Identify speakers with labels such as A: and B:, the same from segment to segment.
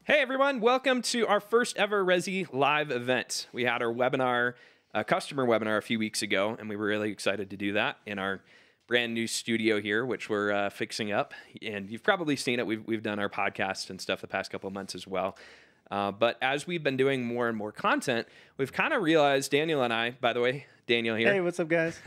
A: Hey everyone, welcome to our first ever Resi live event. We had our webinar, customer webinar a few weeks ago, and we were really excited to do that in our brand new studio here, which we're fixing up. And you've probably seen it. We've done our podcast and stuff the past couple of months as well. But as we've been doing more and more content, we've kind of realized, Daniel and I, by the way, Daniel here.
B: Hey, what's up, guys?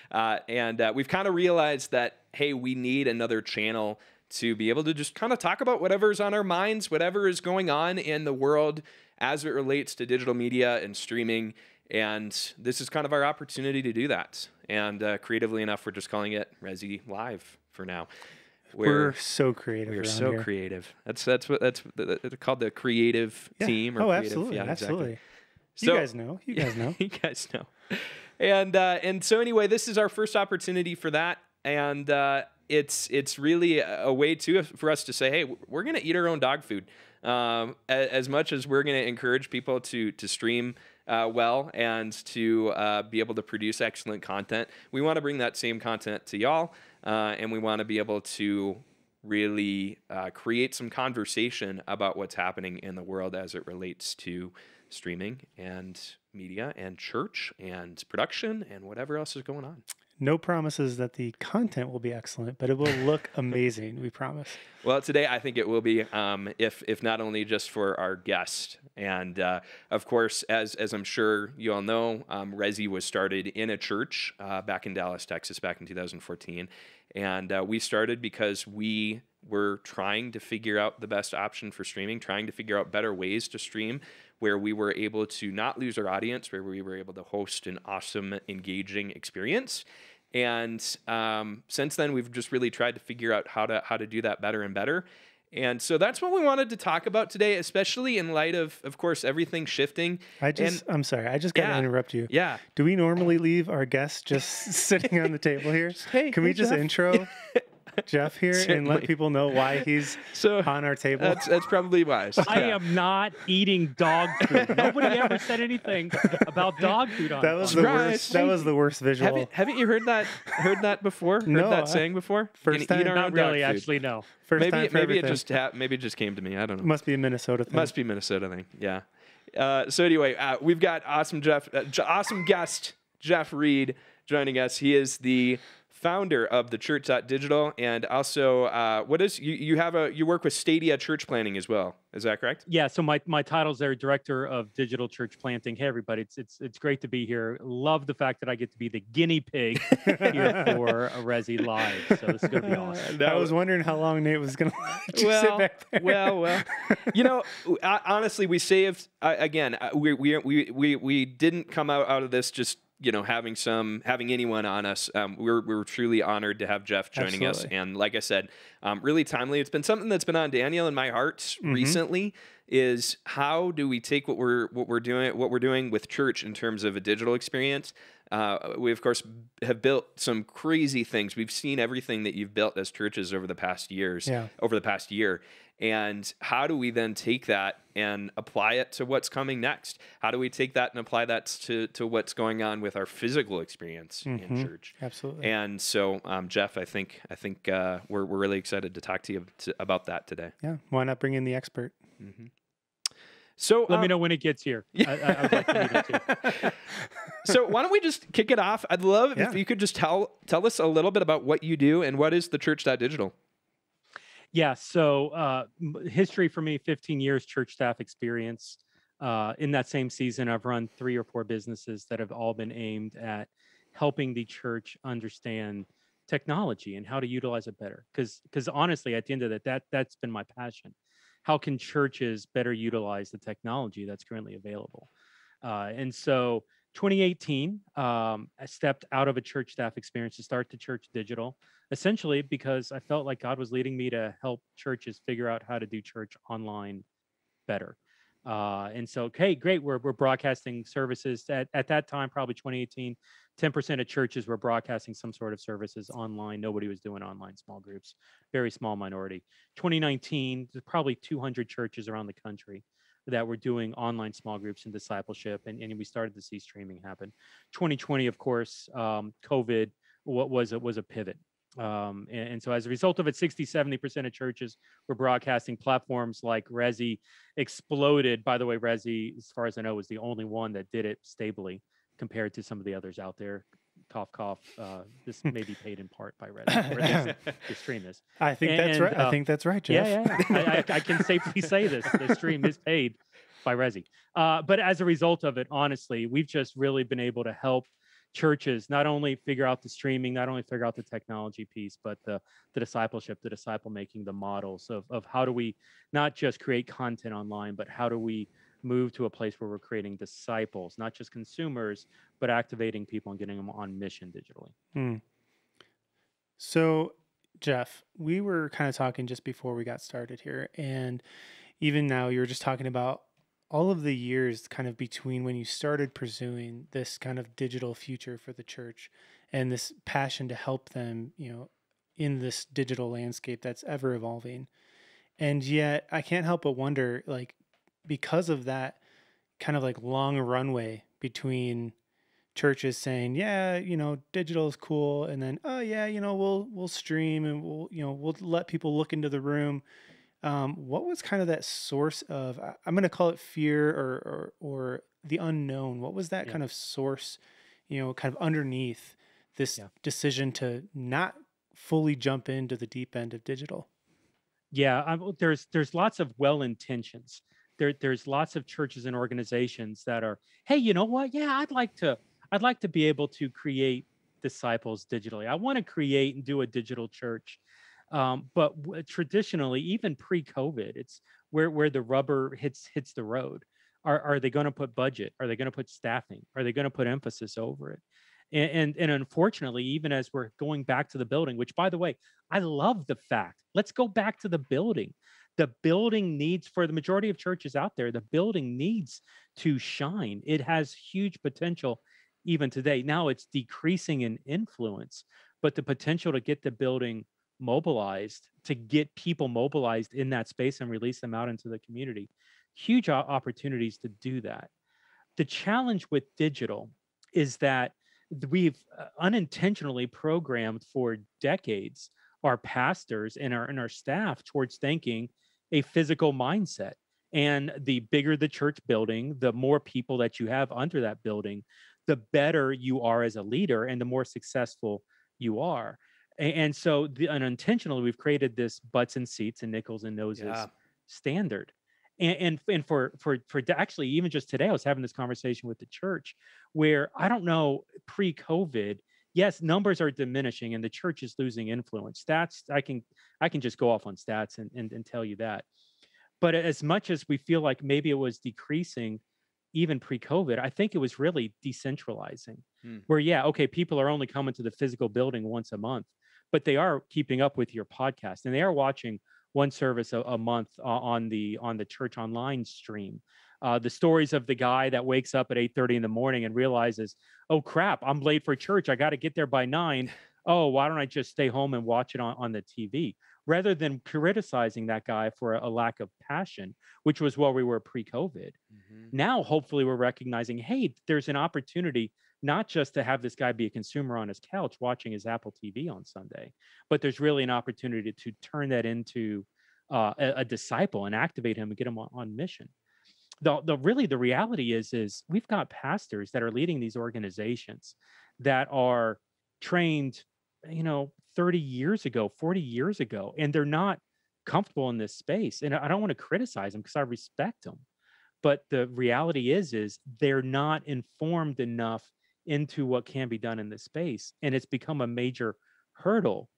A: We've kind of realized that, hey, we need another channel to be able to just kind of talk about whatever's on our minds, whatever is going on in the world as it relates to digital media and streaming. And this is kind of our opportunity to do that. And creatively enough, we're just calling it Resi Live for now.
B: We're so creative.
A: We're so
B: here.
A: creative. That's called the creative team. Or creative.
B: Absolutely,
A: Yeah,
B: absolutely.
A: Exactly.
B: You guys know. You guys know.
A: You guys know. And so anyway, this is our first opportunity for that. And it's really a way for us to say, hey, we're going to eat our own dog food. As much as we're going to encourage people to stream well and to be able to produce excellent content, we want to bring that same content to y'all, and we want to be able to really create some conversation about what's happening in the world as it relates to streaming and media and church and production and whatever else is going on.
B: No promises that the content will be excellent, but it will look amazing. We promise.
A: Well, today I think it will be, if not only just for our guest, and of course, as I'm sure you all know, Resi was started in a church back in Dallas, Texas, back in 2014, and we started because we were trying to figure out the best option for streaming, trying to figure out better ways to stream, where we were able to not lose our audience, where we were able to host an awesome, engaging experience. And since then, we've just really tried to figure out how to do that better and better. And so that's what we wanted to talk about today, especially in light of course, everything shifting.
B: I'm sorry, I just got to interrupt you.
A: Yeah.
B: Do we normally leave our guests just sitting on the table here? Can we just
A: Jeff.
B: intro Jeff here
A: Certainly.
B: and let people know why he's on our table?
A: That's probably wise.
C: I am not eating dog food. Nobody ever said anything about dog food on
B: That was
C: the
B: the
C: podcast.
B: worst. That was the worst visual.
A: Haven't you heard that before?
B: No,
A: Heard that saying before?
B: first
A: Gonna eat
B: time.
A: our
C: Not
A: own dog
C: really,
A: food.
C: actually, no.
B: First time
A: Maybe
B: for
A: it
B: everything.
A: maybe it just came to me. I don't know.
B: Must be a Minnesota thing.
A: Must be Minnesota thing. Yeah. So anyway, we've got awesome guest Jeff Reed joining us. He is the founder of the Church.digital, and also you work with Stadia Church Planning as well. Is that correct?
C: Yeah, so my title's there, Director of Digital Church Planting. Hey, everybody, it's great to be here. Love the fact that I get to be the guinea pig here for a Resi Live. So this is going to be awesome.
B: I was wondering how long Nate was going to let you sit back there.
A: Well. You know, honestly, we saved again. We didn't come out of this just having anyone on us. We're truly honored to have Jeff joining us, and like I said, really timely. It's been something that's been on Daniel and my heart recently. Is how do we take what we're doing with church in terms of a digital experience? We of course have built some crazy things. We've seen everything that you've built as churches over the past year. And how do we then take that and apply it to what's coming next? How do we take that and apply that to what's going on with our physical experience in church?
B: Absolutely.
A: And so, Jeff, I think we're really excited to talk to you about that today.
B: Yeah. Why not bring in the expert?
A: Mm-hmm. So
C: let me know when it gets here. I would like to meet it too.
A: So why don't we just kick it off? I'd love if you could just tell us a little bit about what you do and what is the Church.digital.
C: Yeah, so history for me, 15 years church staff experience. In that same season, I've run 3 or 4 businesses that have all been aimed at helping the church understand technology and how to utilize it better. Because honestly, at the end of that's been my passion. How can churches better utilize the technology that's currently available? And so 2018, I stepped out of a church staff experience to start the Church.digital, essentially because I felt like God was leading me to help churches figure out how to do church online better. And so, okay, great. We're broadcasting services at that time, probably 2018, 10% of churches were broadcasting some sort of services online. Nobody was doing online small groups, very small minority. 2019, there's probably 200 churches around the country that were doing online small groups and discipleship. And we started to see streaming happen. 2020, of course, COVID was a pivot. And so as a result of it, 60-70% of churches were broadcasting. Platforms like Resi exploded. By the way, Resi, as far as I know, was the only one that did it stably compared to some of the others out there. Cough, cough. This may be paid in part by Resi, or at least the stream is.
B: I think that's right. I think that's right, Jeff.
C: Yeah. I can safely say this. The stream is paid by Resi. But as a result of it, honestly, we've just really been able to help churches not only figure out the streaming, not only figure out the technology piece, but the discipleship, the disciple making, the models of how do we not just create content online, but how do we move to a place where we're creating disciples, not just consumers, but activating people and getting them on mission digitally.
B: So, Jeff, we were kind of talking just before we got started here, and even now you were just talking about all of the years kind of between when you started pursuing this kind of digital future for the church and this passion to help them, in this digital landscape that's ever evolving. And yet I can't help but wonder, like, because of that kind of like long runway between churches saying, yeah, digital is cool. And then, oh yeah, we'll stream and we'll let people look into the room. What was kind of that source of, I'm going to call it fear or the unknown? What was that kind of source, kind of underneath this decision to not fully jump into the deep end of digital?
C: Yeah, there's lots of well-intentions. There's lots of churches and organizations that are, hey, you know what? Yeah, I'd like to be able to create disciples digitally. I want to create and do a digital church. But traditionally, even pre-COVID, it's where the rubber hits the road. Are they going to put budget? Are they going to put staffing? Are they going to put emphasis over it? And unfortunately, even as we're going back to the building, which, by the way, I love the fact, let's go back to the building. The building needs, for the majority of churches out there, the building needs to shine. It has huge potential even today. Now it's decreasing in influence, but the potential to get the building mobilized, to get people mobilized in that space and release them out into the community, huge opportunities to do that. The challenge with digital is that we've unintentionally programmed for decades our pastors and our staff towards thinking a physical mindset. And the bigger the church building, the more people that you have under that building, the better you are as a leader and the more successful you are. And so unintentionally, we've created this butts and seats and nickels and noses standard. And for actually, even just today, I was having this conversation with the church where I don't know, pre-COVID, yes, numbers are diminishing and the church is losing influence. Stats, I can just go off on stats and tell you that. But as much as we feel like maybe it was decreasing even pre-COVID, I think it was really decentralizing where, people are only coming to the physical building once a month, but they are keeping up with your podcast and they are watching one service a month on the church online stream. The stories of the guy that wakes up at 8:30 in the morning and realizes, oh crap, I'm late for church. I got to get there by 9. Oh, why don't I just stay home and watch it on the TV? Rather than criticizing that guy for a lack of passion, which was where we were pre-COVID. Now, hopefully we're recognizing, hey, there's an opportunity not just to have this guy be a consumer on his couch watching his Apple TV on Sunday, but there's really an opportunity to turn that into a disciple and activate him and get him on mission. The reality is we've got pastors that are leading these organizations that are trained, 30 years ago, 40 years ago, and they're not comfortable in this space. And I don't want to criticize them because I respect them. But the reality is they're not informed enough into what can be done in this space. And it's become a major hurdle,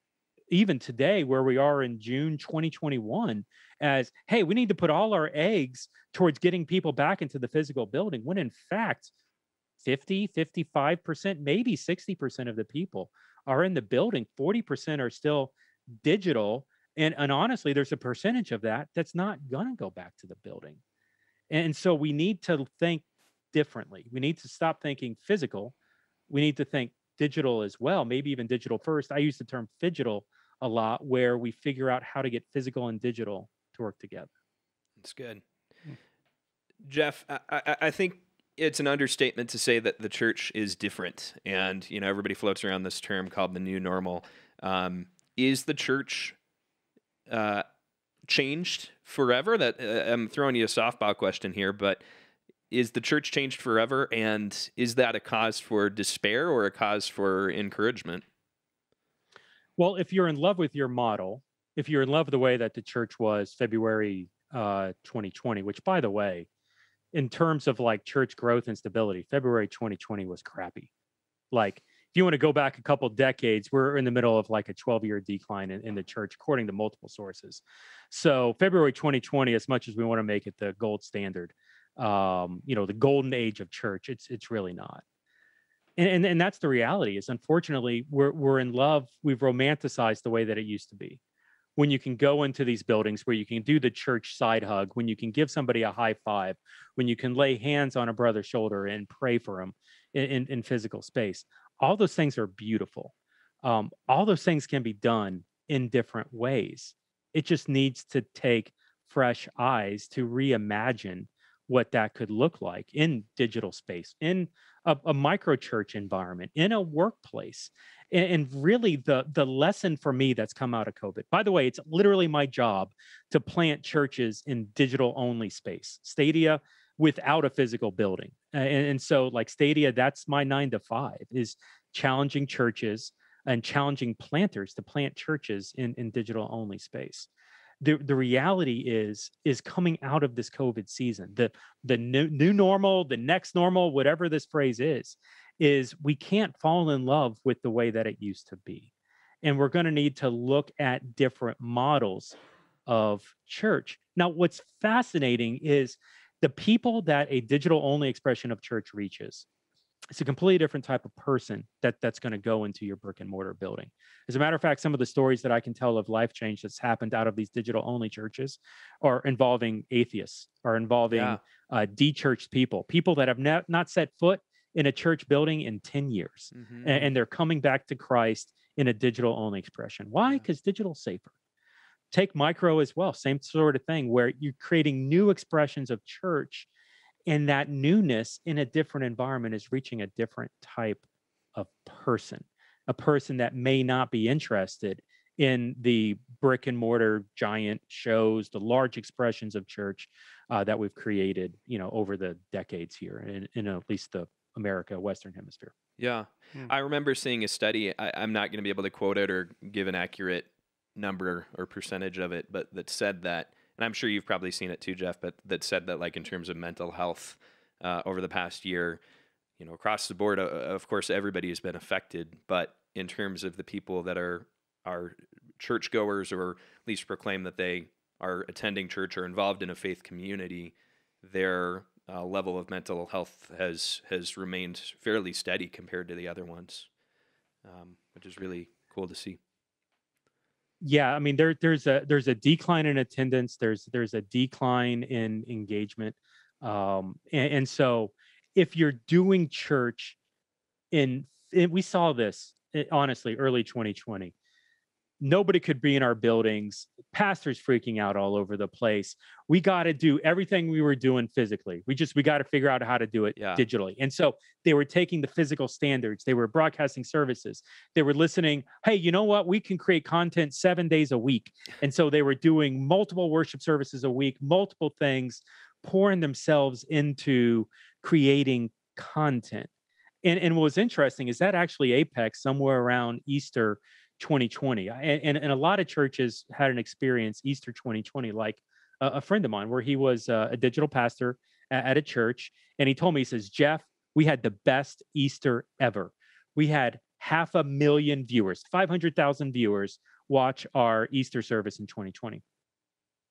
C: even today, where we are in June 2021, as, hey, we need to put all our eggs towards getting people back into the physical building, when in fact, 50, 55%, maybe 60% of the people are in the building. 40% are still digital. And honestly, there's a percentage of that that's not going to go back to the building. And so we need to think differently. We need to stop thinking physical. We need to think digital as well, maybe even digital first. I use the term phygital a lot, where we figure out how to get physical and digital to work together.
A: That's good. Jeff, I think it's an understatement to say that the church is different. And, everybody floats around this term called the new normal. Um, is the church uh, changed forever? That I'm throwing you a softball question here, but is the church changed forever, and is that a cause for despair or a cause for encouragement?
C: Well, if you're in love with your model, if you're in love with the way that the church was February 2020, which by the way, in terms of like church growth and stability, February 2020 was crappy. Like, if you want to go back a couple decades, we're in the middle of like a 12-year decline in the church, according to multiple sources. So February 2020, as much as we want to make it the gold standard, the golden age of church, it's really not. And that's the reality. Is unfortunately we're in love. We've romanticized the way that it used to be, when you can go into these buildings, where you can do the church side hug, when you can give somebody a high five, when you can lay hands on a brother's shoulder and pray for them in physical space. All those things are beautiful. All those things can be done in different ways. It just needs to take fresh eyes to reimagine what that could look like in digital space, in a micro church environment, in a workplace. And really, the lesson for me that's come out of COVID, by the way, it's literally my job to plant churches in digital only space, Stadia without a physical building. And so, like Stadia, that's my 9 to 5, is challenging churches and challenging planters to plant churches in digital only space. The reality is coming out of this COVID season, the new normal, the next normal, whatever this phrase is we can't fall in love with the way that it used to be. And we're going to need to look at different models of church. Now, what's fascinating is the people that a digital only expression of church reaches. It's a completely different type of person that's going to go into your brick and mortar building. As a matter of fact, some of the stories that I can tell of life change that's happened out of these digital only churches are involving atheists, are involving
A: Yeah.
C: de-churched people that have not set foot in a church building in 10 years.
A: Mm-hmm.
C: And they're coming back to Christ in a digital only expression. Why?
A: Yeah.
C: Because digital's safer. Take micro as well, same sort of thing, where you're creating new expressions of church, and that newness in a different environment is reaching a different type of person, a person that may not be interested in the brick and mortar giant shows, the large expressions of church that we've created, over the decades here in at least the America, Western Hemisphere.
A: Yeah.
B: Hmm.
A: I remember seeing a study. I'm not going to be able to quote it or give an accurate number or percentage of it, but that said that, and I'm sure you've probably seen it too, Jeff, but that said that, like, in terms of mental health over the past year, across the board, of course, everybody has been affected, but in terms of the people that are churchgoers, or at least proclaim that they are attending church or involved in a faith community, their level of mental health has remained fairly steady compared to the other ones, which is really cool to see.
C: Yeah, I mean, there's a decline in attendance. There's a decline in engagement, and so if you're doing church we saw this honestly early 2020. Nobody could be in our buildings. Pastors freaking out all over the place. We got to do everything we were doing physically. We got to figure out how to do it
A: Yeah.
C: digitally. And so they were taking the physical standards. They were broadcasting services. They were listening. Hey, you know what? We can create content 7 days a week. And so they were doing multiple worship services a week, multiple things, pouring themselves into creating content. And what was interesting is that actually apex somewhere around Easter 2020, and a lot of churches had an experience Easter 2020, like a friend of mine, where he was a digital pastor at a church, and he told me, he says, Jeff, we had the best Easter ever. We had 500,000 viewers, 500,000 viewers watch our Easter service in 2020.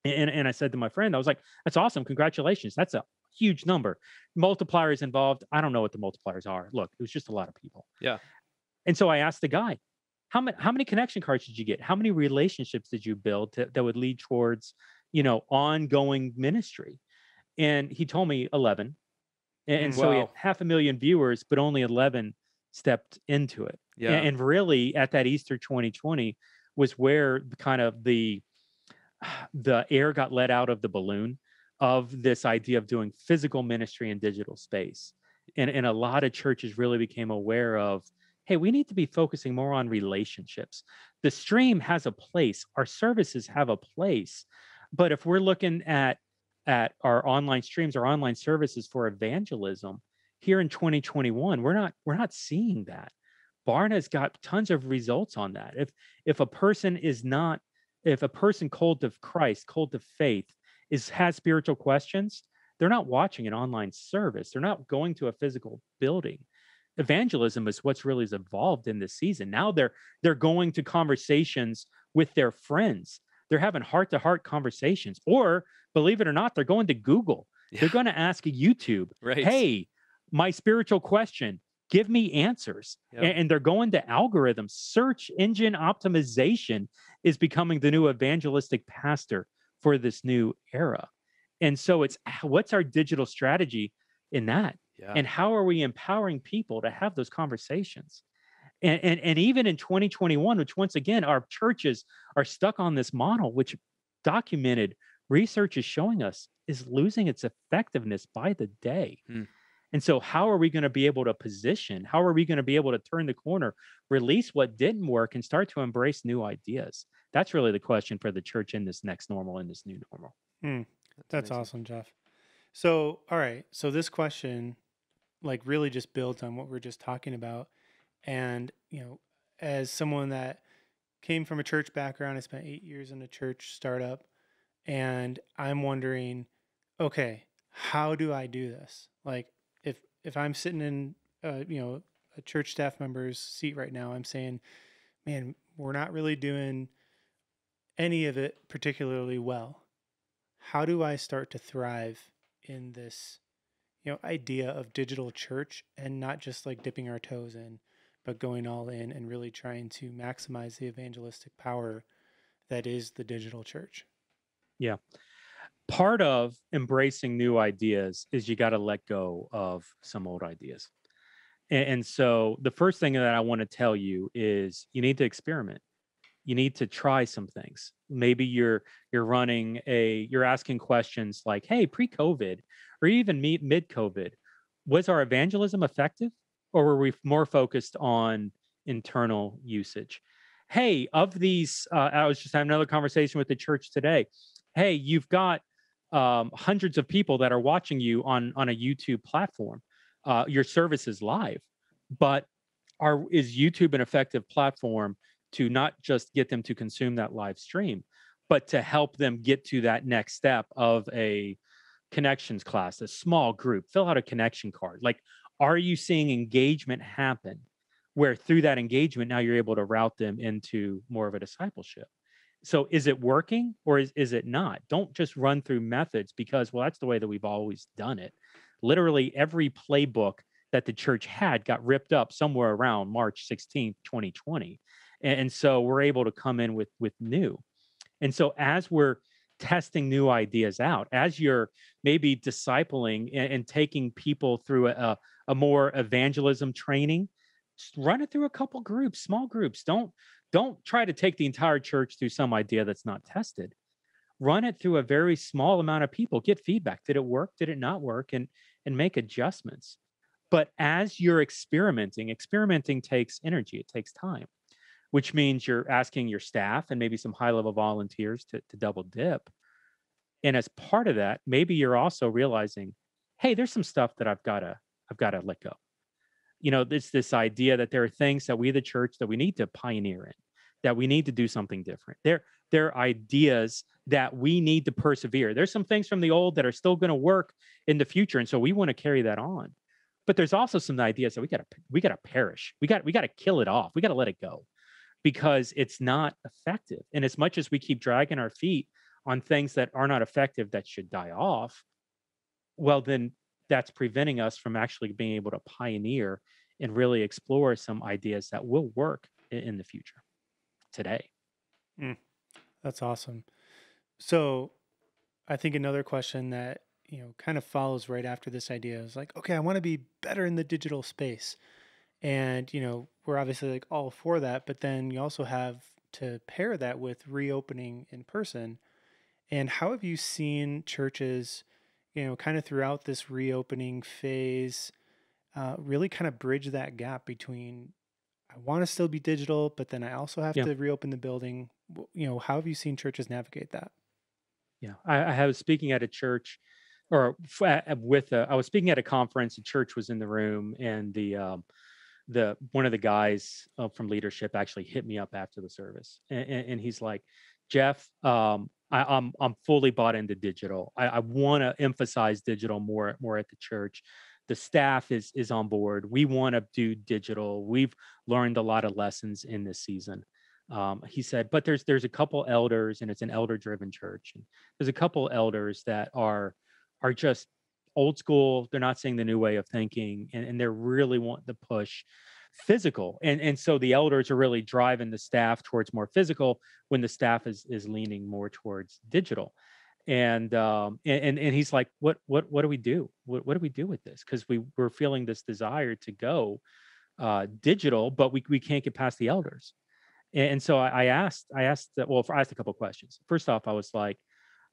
C: And I said to my friend, I was like, that's awesome, congratulations, that's a huge number. Multipliers involved, I don't know what the multipliers are. Look, it was just a lot of people.
A: Yeah.
C: And so I asked the guy, how many connection cards did you get? How many relationships did you build that would lead towards, ongoing ministry? And he told me 11. And so he had
A: Wow.
C: 500,000 viewers, but only 11 stepped into it.
A: Yeah.
C: And really, at that Easter 2020 was where kind of the air got let out of the balloon of this idea of doing physical ministry in digital space. And a lot of churches really became aware of, hey, we need to be focusing more on relationships. The stream has a place, our services have a place. But if we're looking at our online streams, our online services for evangelism here in 2021, we're not seeing that. Barna's got tons of results on that. If a person is not, if a person cold to Christ, cold to faith, is has spiritual questions, they're not watching an online service. They're not going to a physical building. Evangelism is what's really has evolved in this season. Now they're going to conversations with their friends. They're having heart-to-heart conversations, or believe it or not, they're going to Google. They're
A: Yeah.
C: going to ask YouTube,
A: Right.
C: hey, my spiritual question, give me answers.
A: Yep.
C: And they're going to algorithms. Search engine optimization is becoming the new evangelistic pastor for this new era. And so it's what's our digital strategy in that?
A: Yeah.
C: And how are we empowering people to have those conversations? And even in 2021, which once again, our churches are stuck on this model, which documented research is showing us is losing its effectiveness by the day.
A: Hmm.
C: And so, how are we going to be able to position? How are we going to be able to turn the corner, release what didn't work, and start to embrace new ideas? That's really the question for the church in this next normal, in this new normal.
B: That's
A: amazing.
B: awesome, Jeff. So, all right. So this question, like, really just builds on what we're just talking about. And, as someone that came from a church background, I spent 8 years in a church startup, and I'm wondering, okay, how do I do this? Like, if I'm sitting in, a church staff member's seat right now, I'm saying, man, we're not really doing any of it particularly well. How do I start to thrive in this, idea of digital church, and not just like dipping our toes in, but going all in and really trying to maximize the evangelistic power that is the digital church?
C: Yeah. Part of embracing new ideas is you got to let go of some old ideas. And so the first thing that I want to tell you is you need to experiment. You need to try some things. Maybe you're asking questions like, hey, pre-COVID or even mid-COVID, was our evangelism effective, or were we more focused on internal usage? Hey, of these, I was just having another conversation with the church today. Hey, you've got hundreds of people that are watching you on a YouTube platform. Your service is live, but is YouTube an effective platform to not just get them to consume that live stream, but to help them get to that next step of a connections class, a small group, fill out a connection card? Like, are you seeing engagement happen where through that engagement, now you're able to route them into more of a discipleship? So is it working, or is it not? Don't just run through methods because, well, that's the way that we've always done it. Literally every playbook that the church had got ripped up somewhere around March 16th, 2020. And so we're able to come in with new. And so as we're testing new ideas out, as you're maybe discipling and taking people through a more evangelism training, just run it through a couple groups, small groups. Don't try to take the entire church through some idea that's not tested. Run it through a very small amount of people. Get feedback. Did it work? Did it not work? And make adjustments. But as you're experimenting takes energy. It takes time, which means you're asking your staff and maybe some high level volunteers to double dip. And as part of that, maybe you're also realizing, hey, there's some stuff that I've got to let go. It's this idea that there are things that we, the church, that we need to pioneer in, that we need to do something different. There are ideas that we need to persevere. There's some things from the old that are still going to work in the future, and so we want to carry that on. But there's also some ideas that we gotta perish. We gotta kill it off. We gotta let it go because it's not effective. And as much as we keep dragging our feet on things that are not effective that should die off, well, then that's preventing us from actually being able to pioneer and really explore some ideas that will work in the future today.
B: Mm, that's awesome. So I think another question that, kind of follows right after this idea is like, okay, I want to be better in the digital space. And, we're obviously like all for that, but then you also have to pair that with reopening in person. And how have you seen churches, kind of throughout this reopening phase, really kind of bridge that gap between I want to still be digital, but then I also have
C: Yeah.
B: to reopen the building. How have you seen churches navigate that?
C: Yeah, I was speaking at a church, or I was speaking at a conference. A church was in the room, and the one of the guys from leadership actually hit me up after the service, and he's like, Jeff, I'm fully bought into digital. I want to emphasize digital more at the church. The staff is on board. We want to do digital. We've learned a lot of lessons in this season. He said, but there's a couple elders, and it's an elder driven church. And there's a couple elders that are just old school. They're not seeing the new way of thinking, and they're really wanting to push physical. And so the elders are really driving the staff towards more physical when the staff is leaning more towards digital. And he's like, what do we do? What do we do with this? Because we're feeling this desire to go digital, but we can't get past the elders. And so I asked I asked a couple of questions. First off, I was like,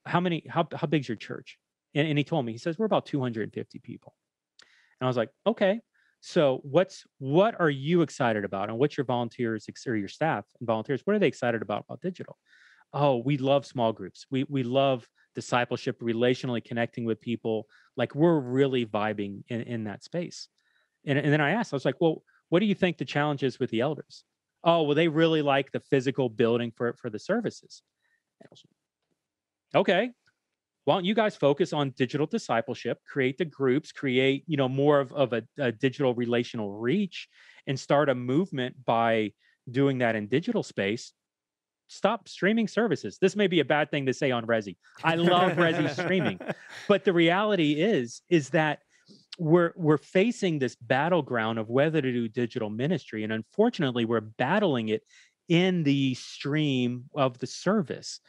C: how big's your church? And he told me, he says, we're about 250 people. And I was like, okay. So what are you excited about? And what's your volunteers or your staff and volunteers? What are they excited about digital? Oh, we love small groups. We love discipleship, relationally connecting with people. Like, we're really vibing in that space. And then I asked, I was like, well, what do you think the challenge is with the elders? Oh, well, they really like the physical building for the services. And I was like, okay, why don't you guys focus on digital discipleship, create the groups, create, more of a digital relational reach, and start a movement by doing that in digital space. Stop streaming services. This may be a bad thing to say on Resi. I love Resi streaming, but the reality is that we're facing this battleground of whether to do digital ministry, and unfortunately, we're battling it in the stream of the service.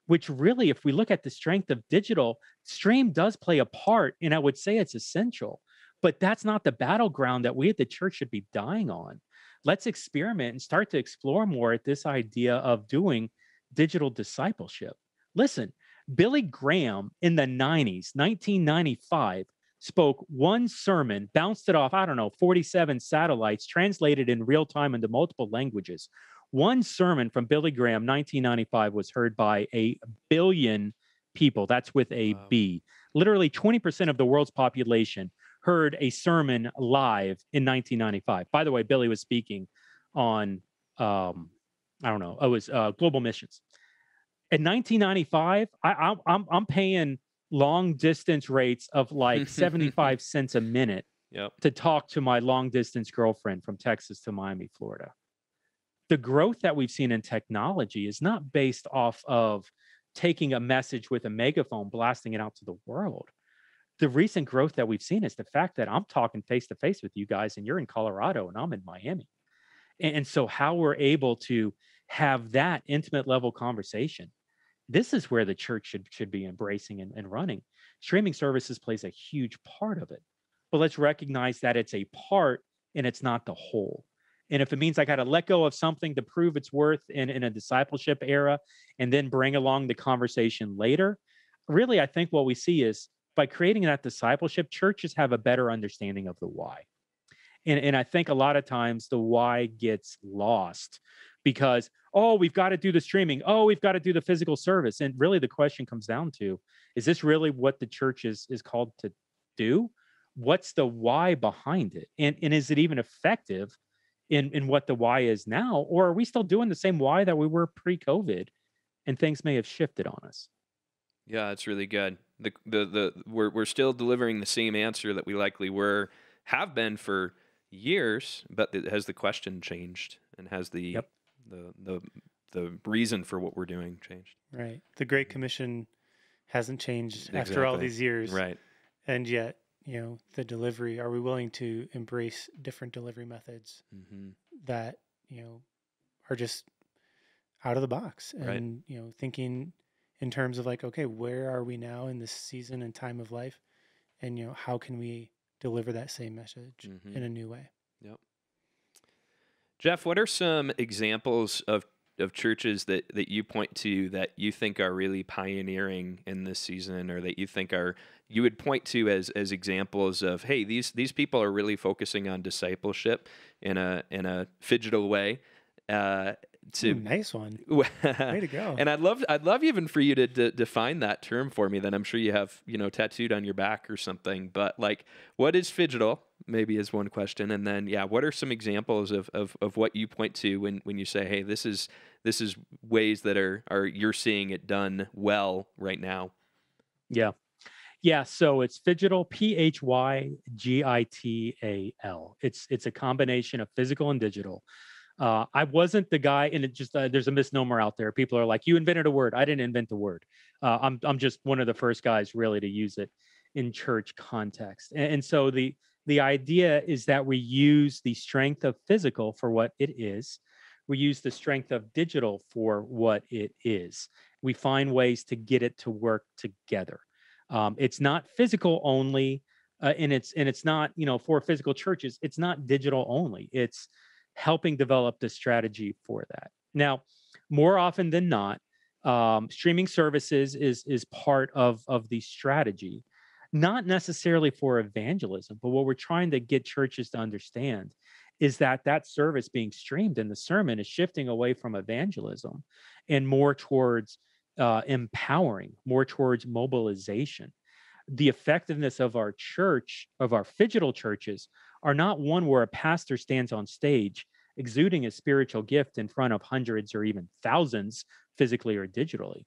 C: Which really, if we look at the strength of digital, stream does play a part, and I would say it's essential. But that's not the battleground that we at the church should be dying on. Let's experiment and start to explore more at this idea of doing digital discipleship. Listen, Billy Graham in the 90s, 1995, spoke one sermon, bounced it off, 47 satellites, translated in real time into multiple languages. One sermon from Billy Graham, 1995, was heard by 1 billion people. That's with a
A: Wow.
C: B. Literally 20% of the world's population heard a sermon live in 1995. By the way, Billy was speaking on, it was global missions. In 1995, I'm paying long distance rates of like 75 cents a minute to talk to my long distance girlfriend from Texas to Miami, Florida. The growth that we've seen in technology is not based off of taking a message with a megaphone, blasting it out to the world. The recent growth that we've seen is the fact that I'm talking face to face with you guys, and you're in Colorado and I'm in Miami. And so how we're able to have that intimate level conversation, this is where the church should be embracing and running. Streaming services plays a huge part of it. But let's recognize that it's a part and it's not the whole. And if it means I got to let go of something to prove its worth in a discipleship era and then bring along the conversation later, really, I think what we see is by creating that discipleship, churches have a better understanding of the why. And I think a lot of times the why gets lost because, we've got to do the streaming. We've got to do the physical service. And really the question comes down to, is this really what the church is called to do? What's the why behind it? And is it even effective in what the why is now? Or are we still doing the same why that we were pre-COVID and things may have shifted on us?
A: Yeah, it's really good. We're still delivering the same answer that we likely have been for years, but has the question changed, and has the reason for what we're doing changed?
B: Right. The Great Commission hasn't changed after all these years.
A: Right.
B: And yet, the delivery, are we willing to embrace different delivery methods that, are just out of the box and, thinking in terms of like, okay, where are we now in this season and time of life? And, how can we deliver that same message in a new way?
A: Yep. Jeff, what are some examples of of churches that you point to that you think are really pioneering in this season, or that you think you would point to as examples of, hey, these people are really focusing on discipleship in a phygital way,
B: Ooh,
A: to
B: nice one. Way to go.
A: and I'd love even for you to define that term for me. That I'm sure you have, tattooed on your back or something. But like, what is phygital? Maybe is one question, and then what are some examples of what you point to when you say, hey, this is ways that are you're seeing it done well right now?
C: Yeah. Yeah, so it's Phygital, Phygital. It's a combination of physical and digital. I wasn't the guy, and it just there's a misnomer out there. People are like, "You invented a word." I didn't invent the word. I'm just one of the first guys really to use it in church context. And so the idea is that we use the strength of physical for what it is. We use the strength of digital for what it is. We find ways to get it to work together. It's not physical only, and it's not, for physical churches. It's not digital only. It's helping develop the strategy for that. Now, more often than not, streaming services is part of the strategy, not necessarily for evangelism, but what we're trying to get churches to understand is that service being streamed in the sermon is shifting away from evangelism and more towards empowering, more towards mobilization. The effectiveness of our church, of our phygital churches, are not one where a pastor stands on stage exuding a spiritual gift in front of hundreds or even thousands, physically or digitally.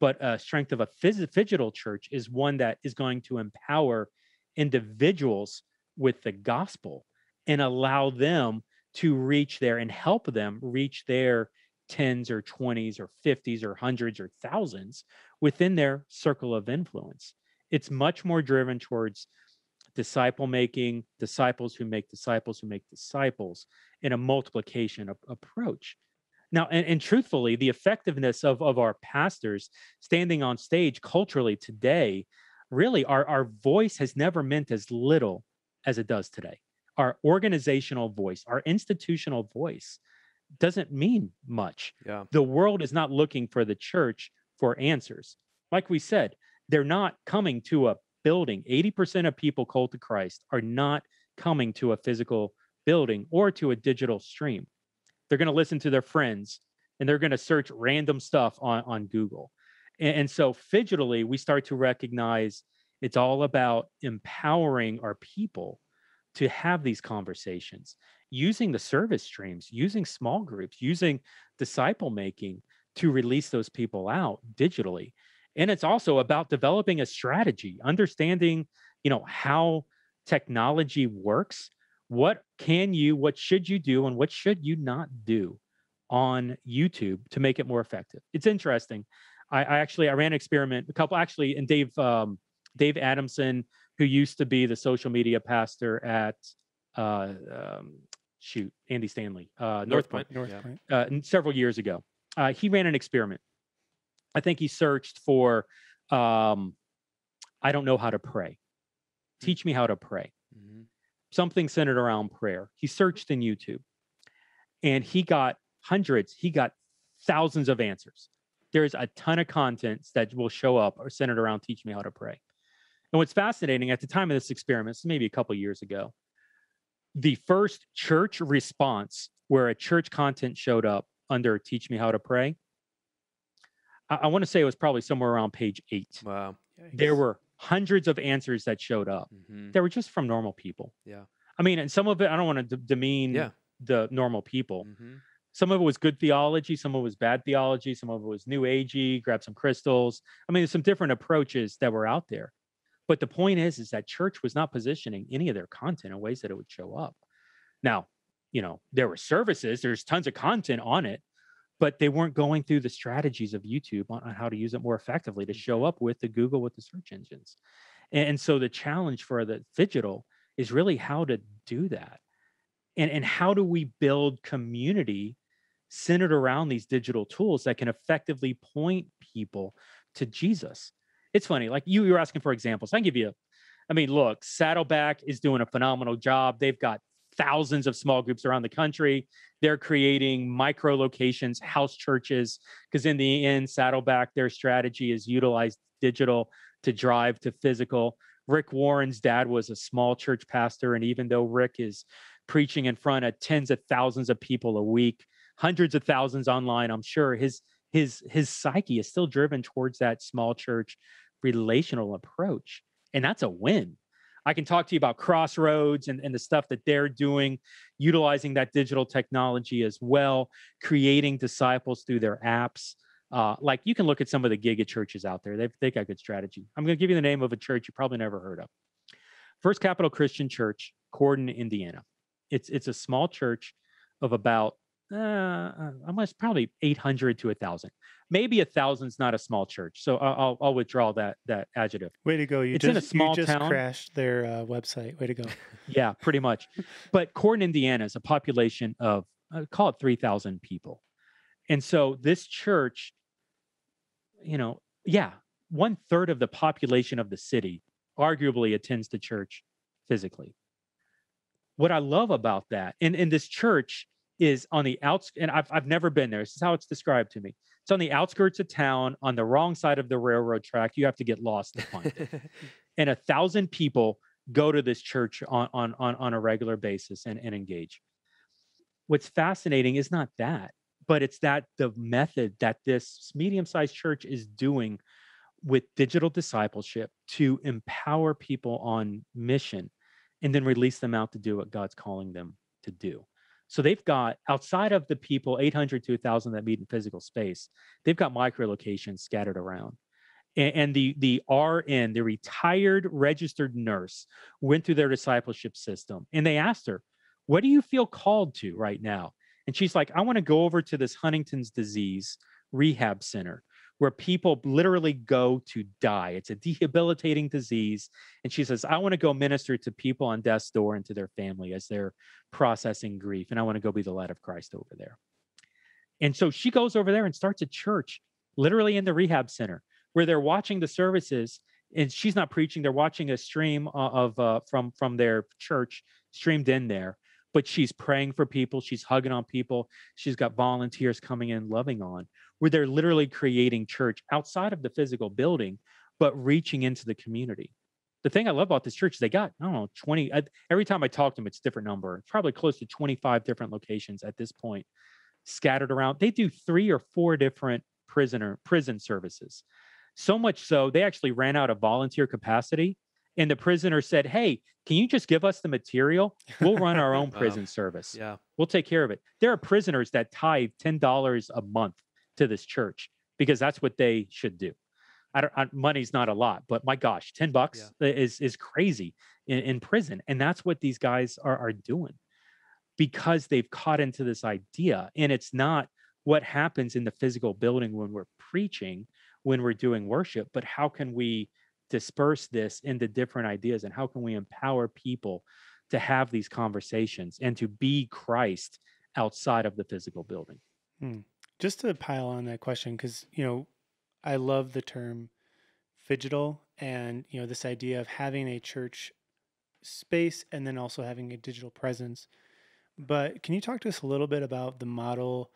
C: But a strength of a phygital church is one that is going to empower individuals with the gospel and allow them to reach there and help them reach their tens or 20s or 50s or hundreds or thousands within their circle of influence. It's much more driven towards disciple making, disciples who make disciples who make disciples, in a multiplication approach. Now, and truthfully, the effectiveness of our pastors standing on stage culturally today, really, our voice has never meant as little as it does today. Our organizational voice, our institutional voice doesn't mean much.
A: Yeah.
C: The world is not looking for the church for answers. Like we said, they're not coming to a building. 80% of people called to Christ are not coming to a physical building or to a digital stream. They're going to listen to their friends and they're going to search random stuff on Google. And so phygitally, we start to recognize it's all about empowering our people to have these conversations, using the service streams, using small groups, using disciple making to release those people out digitally. And it's also about developing a strategy, understanding, how technology works. What should you do, and what should you not do on YouTube to make it more effective? It's interesting. I ran an experiment, and Dave Adamson, who used to be the social media pastor at Andy Stanley, North Point, several years ago. He ran an experiment. I think he searched for, I don't know how to pray. Teach me how to pray. Mm-hmm. Something centered around prayer. He searched in YouTube and he got thousands of answers. There's a ton of content that will show up or centered around teach me how to pray. And what's fascinating, at the time of this experiment, maybe a couple years ago, the first church response where a church content showed up under teach me how to pray, I want to say it was probably somewhere around page 8.
A: Wow.
C: There were hundreds of answers that showed up. Mm-hmm. They were just from normal people.
A: Yeah.
C: I mean, and some of it, I don't want to demean the normal people. Mm-hmm. Some of it was good theology. Some of it was bad theology. Some of it was new agey, grab some crystals. I mean, there's some different approaches that were out there. But the point is that church was not positioning any of their content in ways that it would show up. Now, there were services, there's tons of content on it, but they weren't going through the strategies of YouTube on how to use it more effectively to show up with the Google, with the search engines. And so the challenge for the phygital is really how to do that. And how do we build community centered around these digital tools that can effectively point people to Jesus? It's funny, like you were asking for examples. I can give you look, Saddleback is doing a phenomenal job. They've got thousands of small groups around the country. They're creating micro locations, house churches, because in the end, Saddleback, their strategy is utilize digital to drive to physical. Rick Warren's dad was a small church pastor. And even though Rick is preaching in front of tens of thousands of people a week, hundreds of thousands online, I'm sure his psyche is still driven towards that small church relational approach. And that's a win. I can talk to you about Crossroads and the stuff that they're doing, utilizing that digital technology as well, creating disciples through their apps. Like you can look at some of the giga churches out there. They got good strategy. I'm going to give you the name of a church you probably never heard of. First Capital Christian Church, Corden, Indiana. It's a small church of about almost probably 800 to 1,000. Maybe 1,000 is not a small church, so I'll withdraw that adjective.
B: Way to go!
C: It's in a small
B: you just
C: town.
B: crashed their website. Way to go!
C: Yeah, pretty much. But Corden, Indiana is a population of call it 3,000 people, and so this church, yeah, 1/3 of the population of the city arguably attends the church physically. What I love about that, and this church is on the outskirts, and I've never been there. This is how it's described to me. It's on the outskirts of town, on the wrong side of the railroad track. You have to get lost to find it. And 1,000 people go to this church on a regular basis and engage. What's fascinating is not that, but it's that the method that this medium-sized church is doing with digital discipleship to empower people on mission and then release them out to do what God's calling them to do. So they've got, outside of the people, 800 to 1,000 that meet in physical space, they've got micro locations scattered around. And the RN, the retired registered nurse, went through their discipleship system. And they asked her, what do you feel called to right now? And she's like, I want to go over to this Huntington's disease rehab center where people literally go to die. It's a debilitating disease. And she says, I want to go minister to people on death's door and to their family as they're processing grief. And I want to go be the light of Christ over there. And so she goes over there and starts a church literally in the rehab center where they're watching the services. And she's not preaching. They're watching a stream from their church streamed in there. But she's praying for people. She's hugging on people. She's got volunteers coming in, loving on, where they're literally creating church outside of the physical building, but reaching into the community. The thing I love about this church is they got, I don't know, 20, every time I talk to them, it's a different number. It's probably close to 25 different locations at this point, scattered around. They do 3 or 4 different prison services. So much so, they actually ran out of volunteer capacity. And the prisoner said, hey, can you just give us the material? We'll run our own prison service.
A: Yeah.
C: We'll take care of it. There are prisoners that tithe $10 a month to this church because that's what they should do. Money's not a lot, but my gosh, $10 is crazy in prison. And that's what these guys are doing because they've caught into this idea. And it's not what happens in the physical building when we're preaching, when we're doing worship, but how can we disperse this into different ideas and how can we empower people to have these conversations and to be Christ outside of the physical building?
B: Just to pile on that question, because, I love the term phygital and, this idea of having a church space and then also having a digital presence. But can you talk to us a little bit about the model?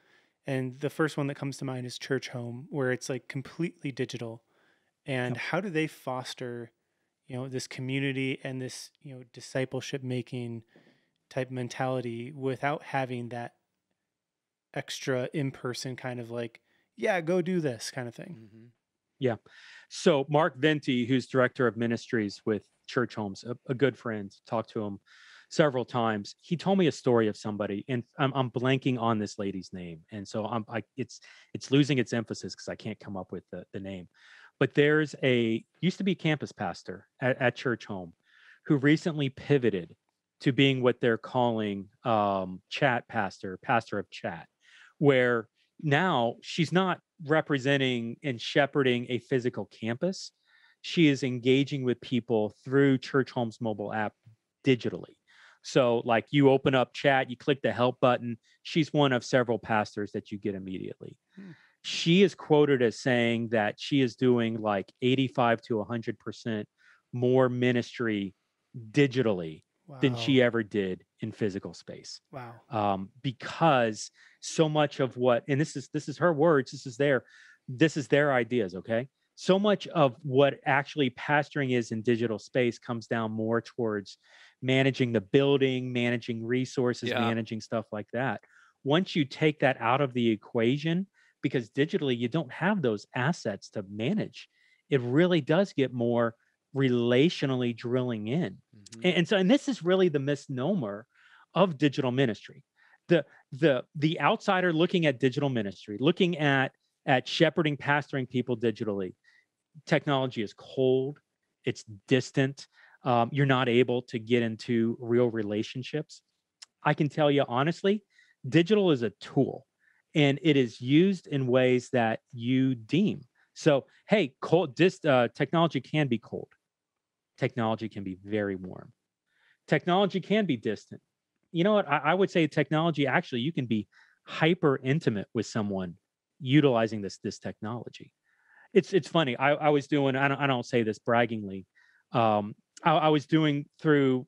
B: And the first one that comes to mind is Church Home, where it's like completely digital. And how do they foster, this community and this, discipleship making type mentality without having that extra in-person kind of like, yeah, go do this kind of thing?
A: Mm-hmm.
C: Yeah. So Mark Venti, who's director of ministries with Church Homes, a good friend, talked to him several times. He told me a story of somebody, and I'm blanking on this lady's name. And so it's losing its emphasis because I can't come up with the name. But there's used to be campus pastor at Church Home who recently pivoted to being what they're calling chat pastor of chat, where now she's not representing and shepherding a physical campus. She is engaging with people through Church Home's mobile app digitally. So like you open up chat, you click the help button. She's one of several pastors that you get immediately. She is quoted as saying that she is doing like 85 to 100% more ministry digitally than
B: Wow.
C: she ever did in physical space.
B: Wow.
C: Because so much of what, and this is her words, this is their ideas, okay? So much of what actually pastoring is in digital space comes down more towards managing the building, managing resources,
A: Yeah.
C: managing stuff like that. Once you take that out of the equation, because digitally you don't have those assets to manage, it really does get more relationally drilling in.
A: Hmm.
C: And this is really the misnomer of digital ministry. The outsider looking at digital ministry, looking at shepherding, pastoring people digitally, technology is cold, it's distant. You're not able to get into real relationships. I can tell you honestly, digital is a tool and it is used in ways that you deem. So, hey, technology can be cold. Technology can be very warm. Technology can be distant. You know what? I would say technology actually you can be hyper intimate with someone utilizing this technology. It's funny. I was doing. I don't say this braggingly. I was doing through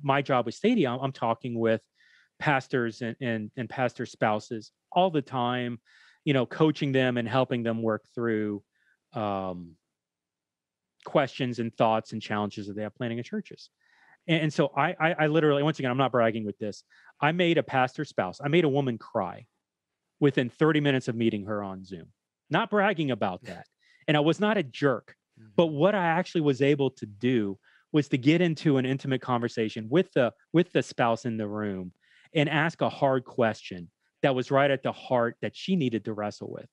C: my job with Stadia. I'm talking with pastors and pastor spouses all the time. Coaching them and helping them work through um, questions and thoughts and challenges that they have planning in churches. And so I literally, once again, I'm not bragging with this. I made a pastor spouse. I made a woman cry within 30 minutes of meeting her on Zoom. Not bragging about that. And I was not a jerk. But
A: Hmm.
C: what I actually was able to do was to get into an intimate conversation with the spouse in the room and ask a hard question that was right at the heart that she needed to wrestle with.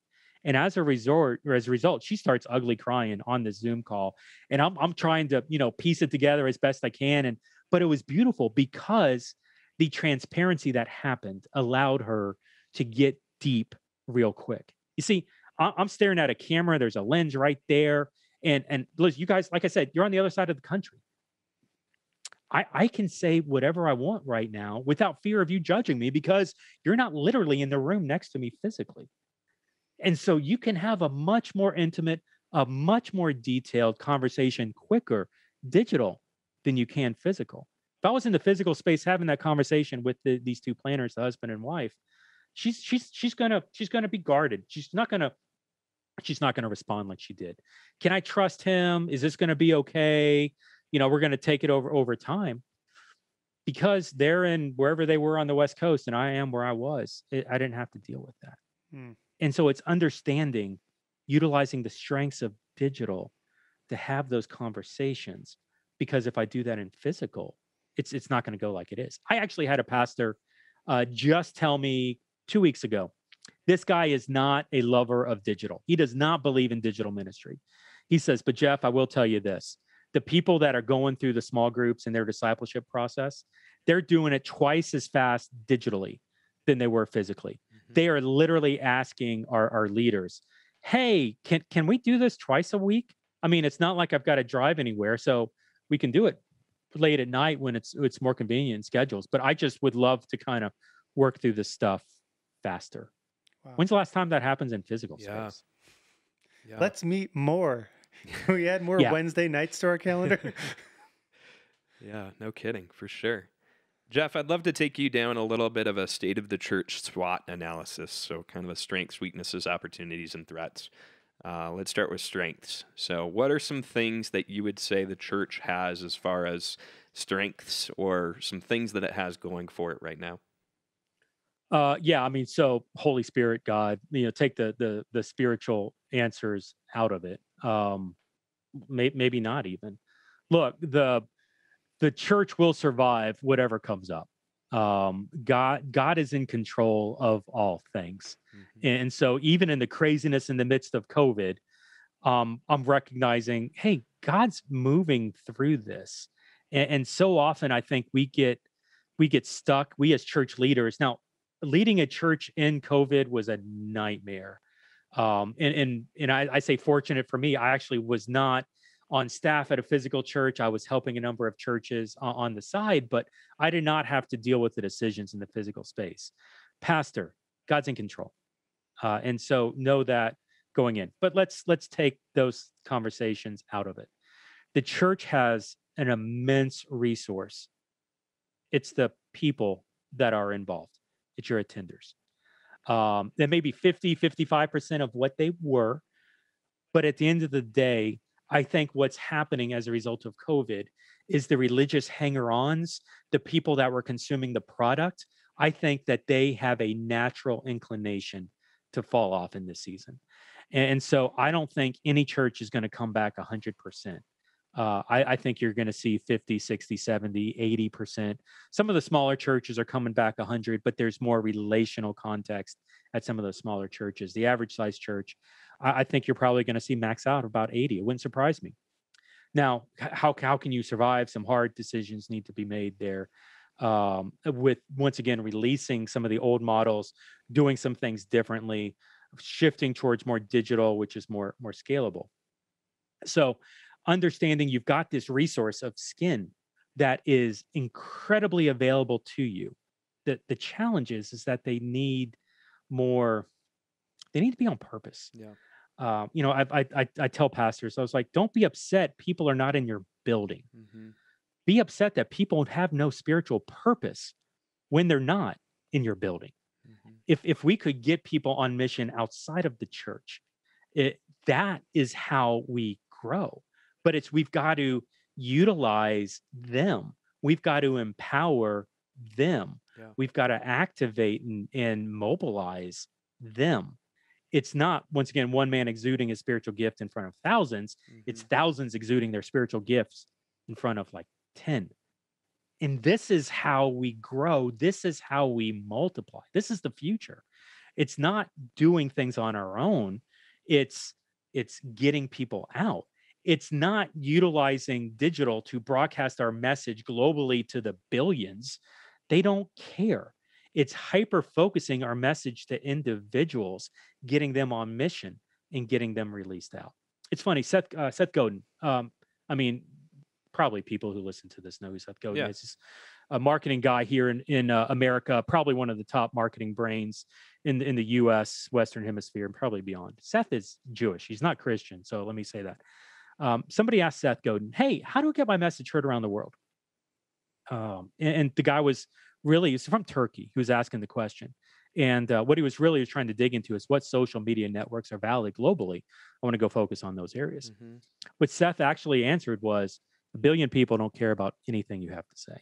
C: And as a result, she starts ugly crying on the Zoom call. And I'm trying to, piece it together as best I can. But it was beautiful because the transparency that happened allowed her to get deep real quick. You see, I'm staring at a camera. There's a lens right there, and Liz, you guys, like I said, you're on the other side of the country. I can say whatever I want right now without fear of you judging me because you're not literally in the room next to me physically. And so you can have a much more intimate, a much more detailed conversation quicker digital than you can physical. If I was in the physical space having that conversation with these two planners, the husband and wife, she's gonna be guarded. She's not gonna respond like she did. Can I trust him? Is this gonna be okay? We're gonna take it over time because they're in wherever they were on the West Coast, and I am where I was. I didn't have to deal with that.
B: Hmm.
C: And so it's understanding, utilizing the strengths of digital to have those conversations. Because if I do that in physical, it's not going to go like it is. I actually had a pastor just tell me 2 weeks ago, this guy is not a lover of digital. He does not believe in digital ministry. He says, but Jeff, I will tell you this. The people that are going through the small groups and their discipleship process, they're doing it twice as fast digitally than they were physically.
A: Hmm.
C: They are literally asking our leaders, hey, can we do this twice a week? I mean, it's not like I've got to drive anywhere, so we can do it late at night when it's more convenient schedules. But I just would love to kind of work through this stuff faster.
B: Wow.
C: When's the last time that happens in physical
A: Yeah.
C: space?
A: Yeah.
B: Let's meet more. Can we add more
C: Yeah.
B: Wednesday nights to our calendar?
A: Yeah, no kidding, for sure. Jeff, I'd love to take you down a little bit of a state of the church SWOT analysis. So, kind of a strengths, weaknesses, opportunities, and threats. Let's start with strengths. So, what are some things that you would say the church has as far as strengths or some things that it has going for it right now?
C: Yeah, I mean, so Holy Spirit, God, take the spiritual answers out of it. Maybe not even. Look, the church will survive whatever comes up. God is in control of all things,
A: Hmm.
C: and so even in the craziness in the midst of COVID, I'm recognizing, hey, God's moving through this, and so often I think we get stuck. We as church leaders now leading a church in COVID was a nightmare. And I say fortunate for me, I actually was not on staff at a physical church. I was helping a number of churches on the side, but I did not have to deal with the decisions in the physical space. Pastor, God's in control, and so know that going in. But let's take those conversations out of it. The church has an immense resource It's the people that are involved. It's your attenders. That may be 50, 55% of what they were. But at the end of the day, I think what's happening as a result of COVID is the religious hanger-ons, the people that were consuming the product. I think that they have a natural inclination to fall off in this season. And so I don't think any church is going to come back 100%. I think you're going to see 50, 60, 70, 80%. Some of the smaller churches are coming back 100, but there's more relational context at some of the smaller churches. The average size church, I think you're probably going to see max out about 80. It wouldn't surprise me. Now, how can you survive? Some hard decisions need to be made there. With, once again, releasing some of the old models, doing some things differently, shifting towards more digital, which is more scalable. So understanding you've got this resource of skin that is incredibly available to you. The challenge is that they need more, they need to be on purpose.
A: Yeah.
C: You know, I tell pastors, I was like, don't be upset people are not in your building.
A: Mm-hmm.
C: Be upset that people have no spiritual purpose when they're not in your building.
A: Mm-hmm.
C: If we could get people on mission outside of the church, that is how we grow. But we've got to utilize them. We've got to empower them.
A: Yeah.
C: We've got to activate and mobilize them. It's not, once again, one man exuding his spiritual gift in front of thousands.
A: Mm-hmm.
C: It's thousands exuding their spiritual gifts in front of like 10. And this is how we grow. This is how we multiply. This is the future. It's not doing things on our own. It's getting people out. It's not utilizing digital to broadcast our message globally to the billions. They don't care. It's hyper focusing our message to individuals, getting them on mission and getting them released out. It's funny, Seth Godin. I mean, probably people who listen to this know who Seth Godin is. He's a marketing guy here in America, probably one of the top marketing brains in the U.S., Western Hemisphere, and probably beyond. Seth is Jewish. He's not Christian, so let me say that. Somebody asked Seth Godin, hey, how do I get my message heard around the world? And the guy was he's from Turkey. He was asking the question. And what he was really trying to dig into is what social media networks are valid globally. I want to go focus on those areas.
A: Mm-hmm.
C: What Seth actually answered was, 1 billion people don't care about anything you have to say.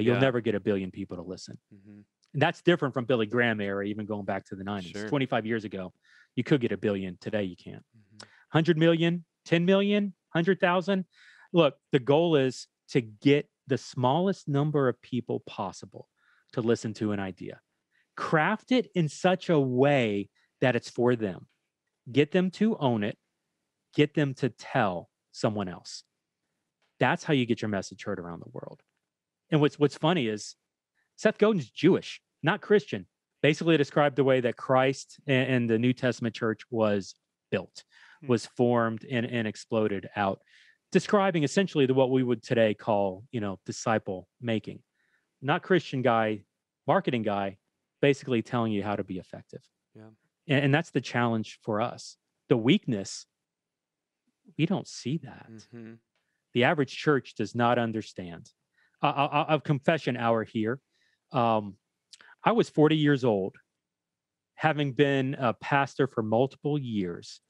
C: You'll never get 1 billion people to listen.
A: Mm-hmm.
C: And that's different from Billy Graham era, even going back to the 90s.
A: Sure.
C: 25 years ago, you could get 1 billion. Today, you can't.
A: Mm-hmm.
C: 100 million, 10 million, 100,000. Look, the goal is to get the smallest number of people possible to listen to an idea. Craft it in such a way that it's for them. Get them to own it. Get them to tell someone else. That's how you get your message heard around the world. And what's funny is Seth Godin's Jewish, not Christian. Basically described the way that Christ and the New Testament church was built, was formed and exploded out, describing essentially what we would today call, disciple making. Not Christian guy, marketing guy, basically telling you how to be effective.
A: Yeah.
C: And that's the challenge for us. The weakness, we don't see that.
A: Mm-hmm.
C: The average church does not understand. I'll confession hour here. I was 40 years old, having been a pastor for multiple years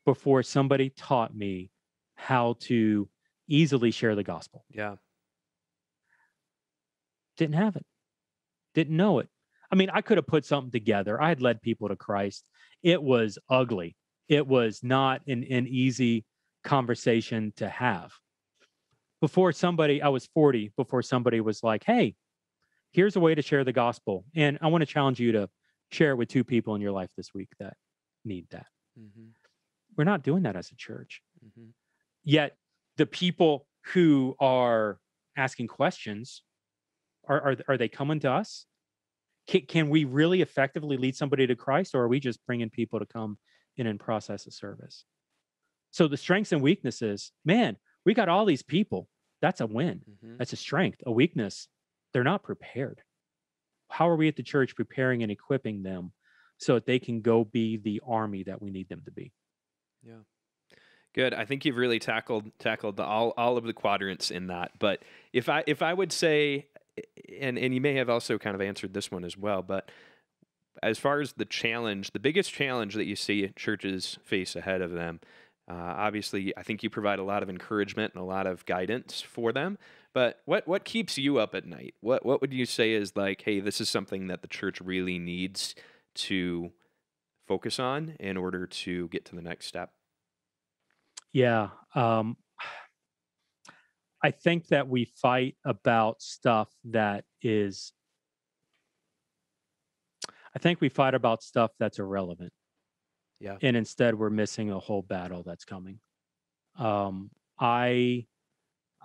C: before somebody taught me how to easily share the gospel.
A: Yeah.
C: Didn't have it. Didn't know it. I mean, I could have put something together. I had led people to Christ. It was ugly. It was not an easy conversation to have. I was 40 before somebody was like, hey, here's a way to share the gospel. And I want to challenge you to share it with 2 people in your life this week that need that.
A: Mm-hmm.
C: We're not doing that as a church.
A: Mm-hmm.
C: Yet the people who are asking questions, are they coming to us? Can we really effectively lead somebody to Christ, or are we just bringing people to come in and process a service? So the strengths and weaknesses, man, we got all these people. That's a win.
A: Mm-hmm.
C: That's a strength. A weakness, they're not prepared. How are we at the church preparing and equipping them so that they can go be the army that we need them to be?
A: Yeah. Good. I think you've really tackled all of the quadrants in that. But if I would say, and you may have also kind of answered this one as well, but as far as the biggest challenge that you see churches face ahead of them, obviously, I think you provide a lot of encouragement and a lot of guidance for them. But what keeps you up at night? What would you say is like, hey, this is something that the church really needs to focus on in order to get to the next step?
C: Yeah. I think that we fight about stuff that is, I think we fight about stuff that's irrelevant.
A: Yeah.
C: And instead we're missing a whole battle that's coming. Um, I,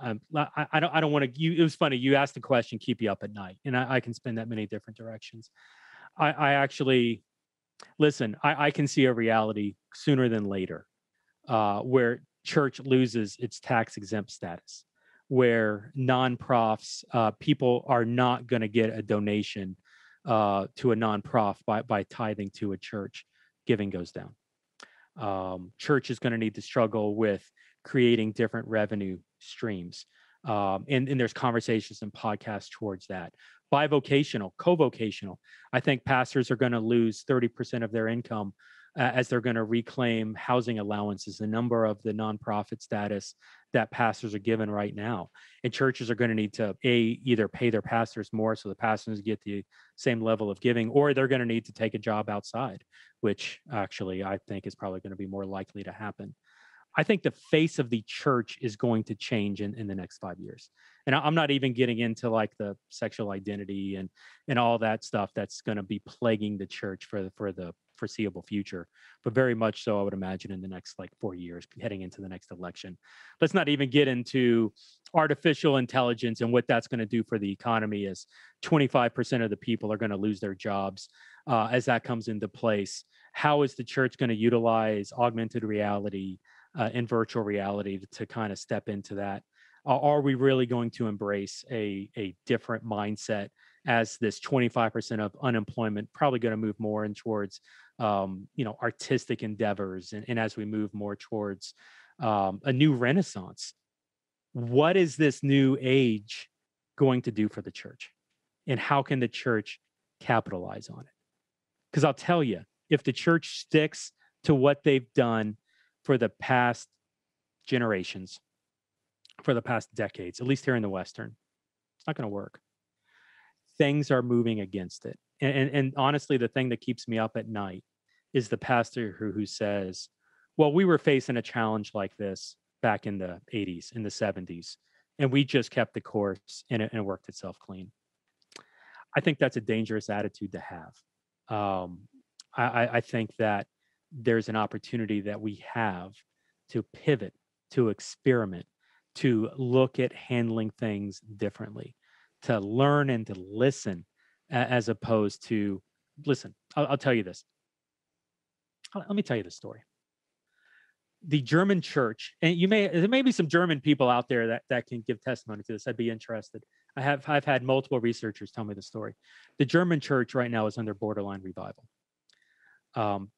C: I don't want to, it was funny. You asked the question, keep you up at night. And I can spin that many different directions. I actually, listen, I can see a reality sooner than later where church loses its tax exempt status, where non-profs, people are not going to get a donation to a non-prof by tithing to a church. Giving goes down. Church is going to need to struggle with creating different revenue streams. And there's conversations and podcasts towards that. Bivocational, co-vocational. I think pastors are going to lose 30% of their income as they're going to reclaim housing allowances, the number of the nonprofit status that pastors are given right now. And churches are going to need to either pay their pastors more so the pastors get the same level of giving, or they're going to need to take a job outside, which actually I think is probably going to be more likely to happen. I think the face of the church is going to change in the next 5 years. And I'm not even getting into like the sexual identity and all that stuff that's going to be plaguing the church for the foreseeable future, but very much so I would imagine in the next like 4 years heading into the next election. Let's not even get into artificial intelligence and what that's going to do for the economy as 25% of the people are going to lose their jobs as that comes into place. How is the church going to utilize augmented reality and virtual reality to kind of step into that? Are we really going to embrace a different mindset as this 25% of unemployment probably going to move more in towards artistic endeavors and as we move more towards a new renaissance? What is this new age going to do for the church? And how can the church capitalize on it? Because I'll tell you, if the church sticks to what they've done for the past generations, for the past decades, at least here in the Western, it's not going to work. Things are moving against it. And honestly, the thing that keeps me up at night is the pastor who says, well, we were facing a challenge like this back in the 80s, in the 70s, and we just kept the course and it worked itself clean. I think that's a dangerous attitude to have. I think that there's an opportunity that we have to pivot, to experiment, to look at handling things differently, to learn and to listen as opposed to listen. I'll tell you this. Let me tell you the story. The German church, and there may be some German people out there that can give testimony to this. I'd be interested. I've had multiple researchers tell me the story. The German church right now is under borderline revival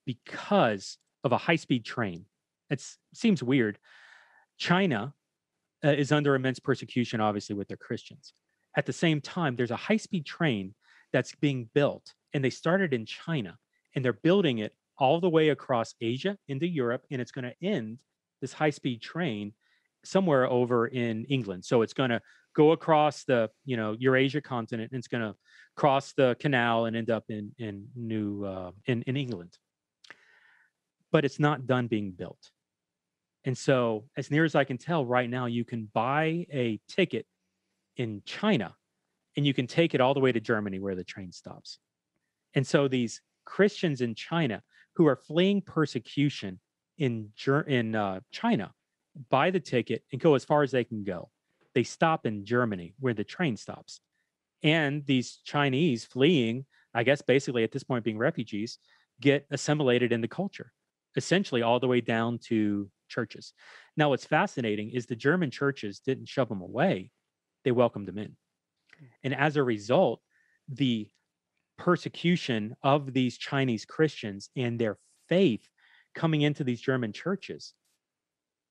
C: because of a high-speed train. It seems weird. China is under immense persecution, obviously, with their Christians. At the same time, there's a high-speed train that's being built, and they started in China, and they're building it all the way across Asia into Europe, and it's going to end this high-speed train somewhere over in England. So it's going to go across the Eurasia continent, and it's going to cross the canal and end up in England. But it's not done being built. And so, as near as I can tell, right now, you can buy a ticket in China and you can take it all the way to Germany where the train stops. And so these Christians in China who are fleeing persecution in China buy the ticket and go as far as they can go. They stop in Germany where the train stops. And these Chinese fleeing, I guess basically at this point being refugees, get assimilated in the culture, essentially all the way down to churches. Now, what's fascinating is the German churches didn't shove them away. They welcomed them in. And as a result, the persecution of these Chinese Christians and their faith coming into these German churches,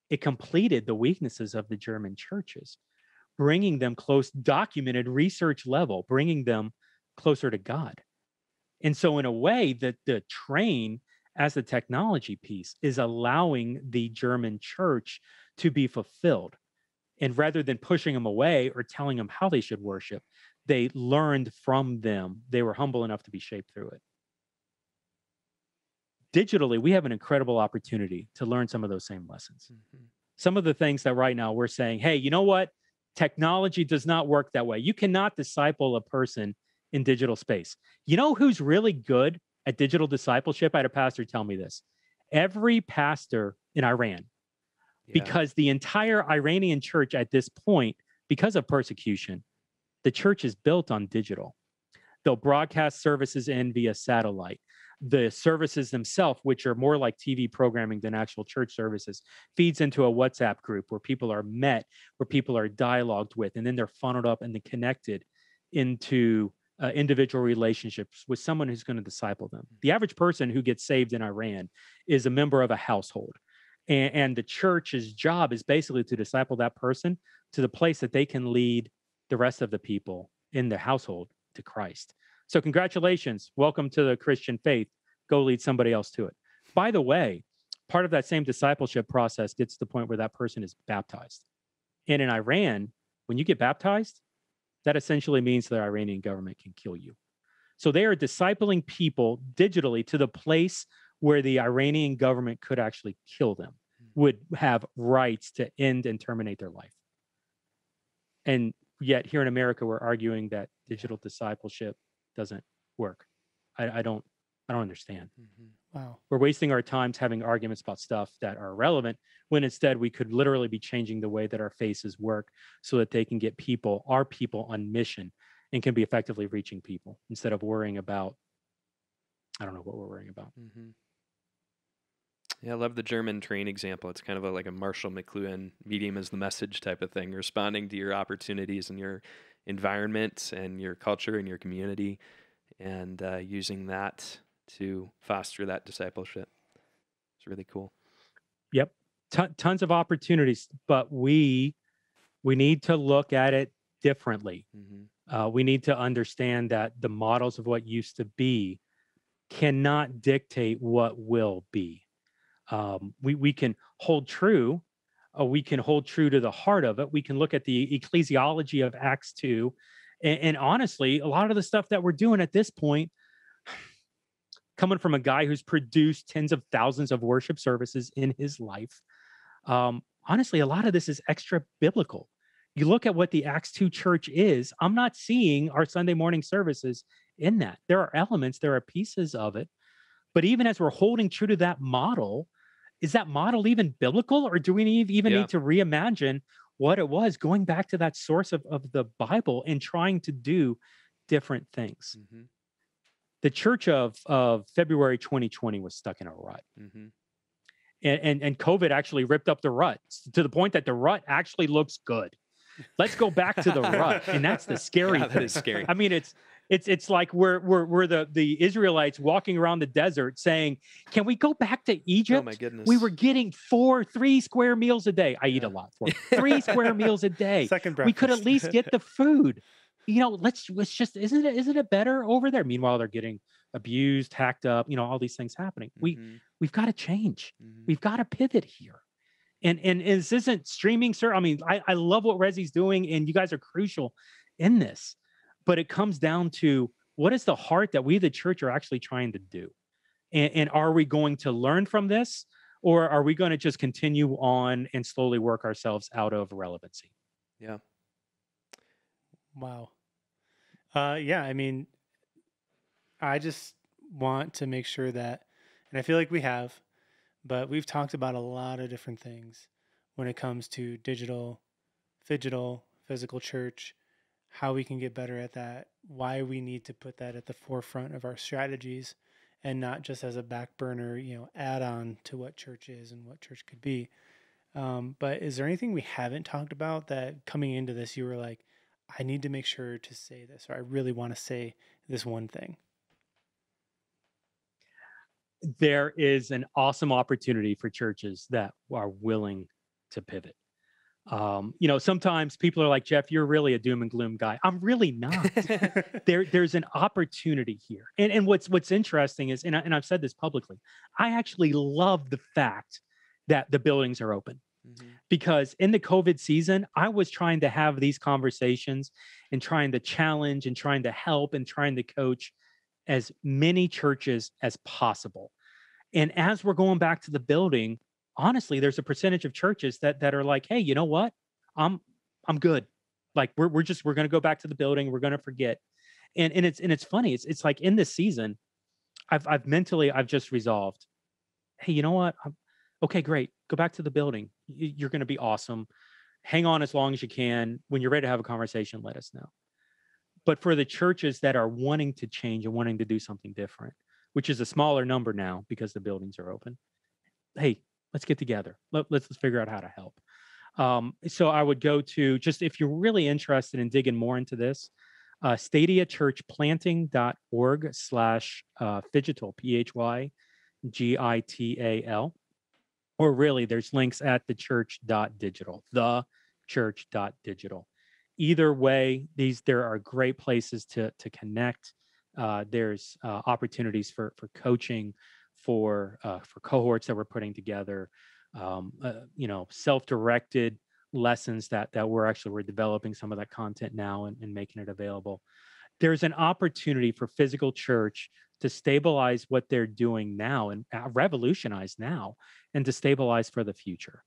C: it completed the weaknesses of the German churches. bringing them close, documented research level, bringing them closer to God. And so in a way that the train as the technology piece is allowing the German church to be fulfilled. And rather than pushing them away or telling them how they should worship, they learned from them. They were humble enough to be shaped through it. Digitally, we have an incredible opportunity to learn some of those same lessons. Some of the things that right now we're saying, hey, you know what? Technology does not work that way. You cannot disciple a person in digital space. You know who's really good at digital discipleship? I had a pastor tell me this. Every pastor in Iran, because the entire Iranian church at this point, because of persecution, the church is built on digital. They'll broadcast services in via satellite. The services themselves, which are more like TV programming than actual church services, feeds into a WhatsApp group where people are met, where people are dialogued with, and then they're funneled up and then connected into individual relationships with someone who's going to disciple them. The average person who gets saved in Iran is a member of a household. And the church's job is basically to disciple that person to the place that they can lead the rest of the people in the household to Christ. So congratulations. Welcome to the Christian faith. Go lead somebody else to it. By the way, part of that same discipleship process gets to the point where that person is baptized. And in Iran, when you get baptized, that essentially means the Iranian government can kill you. So they are discipling people digitally to the place where the Iranian government could actually kill them, would have rights to end and terminate their life. And yet here in America, we're arguing that digital discipleship doesn't work. I don't understand.
B: Wow.
C: We're wasting our times having arguments about stuff that are irrelevant when instead we could literally be changing the way that our faces work so that they can get people, our people, on mission and can be effectively reaching people instead of worrying about, I don't know what we're worrying about.
A: Yeah, I love the German train example. It's kind of like a Marshall McLuhan medium as the message type of thing, responding to your opportunities and your environment and your culture and your community, and using that to foster that discipleship. It's really cool.
C: Yep. Tons of opportunities, but we need to look at it differently. We need to understand that the models of what used to be cannot dictate what will be. We can hold true. We can hold true to the heart of it. We can look at the ecclesiology of Acts 2. And honestly, a lot of the stuff that we're doing at this point, coming from a guy who's produced tens of thousands of worship services in his life, honestly, a lot of this is extra biblical. You look at what the Acts 2 church is, I'm not seeing our Sunday morning services in that. There are elements, there are pieces of it. But even as we're holding true to that model, is that model even biblical, or do we even need to reimagine what it was, going back to that source of the Bible and trying to do different things? The church of February 2020 was stuck in a rut. And COVID actually ripped up the rut to the point that the rut actually looks good. Let's go back to the rut. And that's the scary thing.
A: That is scary.
C: I mean, it's like we're the Israelites walking around the desert saying, can we go back to Egypt?
A: Oh my goodness.
C: We were getting 3 square meals a day. I eat a lot. 3 square meals a day.
B: Second
C: We could
B: breakfast.
C: at least get the food. Let's just, isn't it better over there? Meanwhile, they're getting abused, hacked up, all these things happening. We've got to change. We've got to pivot here. And this isn't streaming, sir. I mean, I love what Resi's doing, and you guys are crucial in this. But it comes down to, what is the heart that we, the church, are actually trying to do? And are we going to learn from this, or are we going to just continue on and slowly work ourselves out of relevancy?
A: Yeah.
B: Wow. Yeah, I mean, I just want to make sure that, and I feel like we have, but we've talked about a lot of different things when it comes to digital, physical church, how we can get better at that, why we need to put that at the forefront of our strategies and not just as a back burner, add on to what church is and what church could be. But is there anything we haven't talked about that coming into this, you were like, I need to make sure to say this, or I really want to say this one thing?
C: There is an awesome opportunity for churches that are willing to pivot. Sometimes people are like, Jeff, you're really a doom and gloom guy. I'm really not. There's an opportunity here. And what's interesting is, and I've said this publicly, I actually love the fact that the buildings are open. Because in the COVID season, I was trying to have these conversations and trying to challenge and trying to help and trying to coach as many churches as possible. And as we're going back to the building, honestly, there's a percentage of churches that are like, hey, you know what? I'm good. Like we're going to go back to the building. We're going to forget. And it's funny. It's like in this season, I've mentally just resolved, hey, you know what? Okay, great. Go back to the building. You're going to be awesome. Hang on as long as you can. When you're ready to have a conversation, let us know. But for the churches that are wanting to change and wanting to do something different, which is a smaller number now because the buildings are open, hey, let's get together. Let's figure out how to help. So I would go to, just if you're really interested in digging more into this, stadiachurchplanting.org/Phygital, PHYGITAL. Or really, there's links at thechurch.digital, thechurch.digital. Either way, there are great places to connect. There's opportunities for coaching, for cohorts that we're putting together, self-directed lessons that we're developing some of that content now and making it available. There's an opportunity for physical church to stabilize what they're doing now and revolutionize now and to stabilize for the future.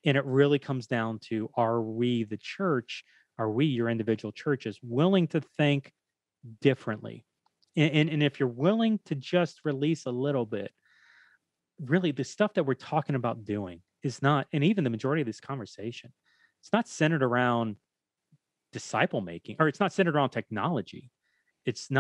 C: And it really comes down to, are we, the church, are we, your individual churches, willing to think differently? And if you're willing to just release a little bit, really the stuff that we're talking about doing is not, and even the majority of this conversation, it's not centered around disciple making, or it's not centered around technology. It's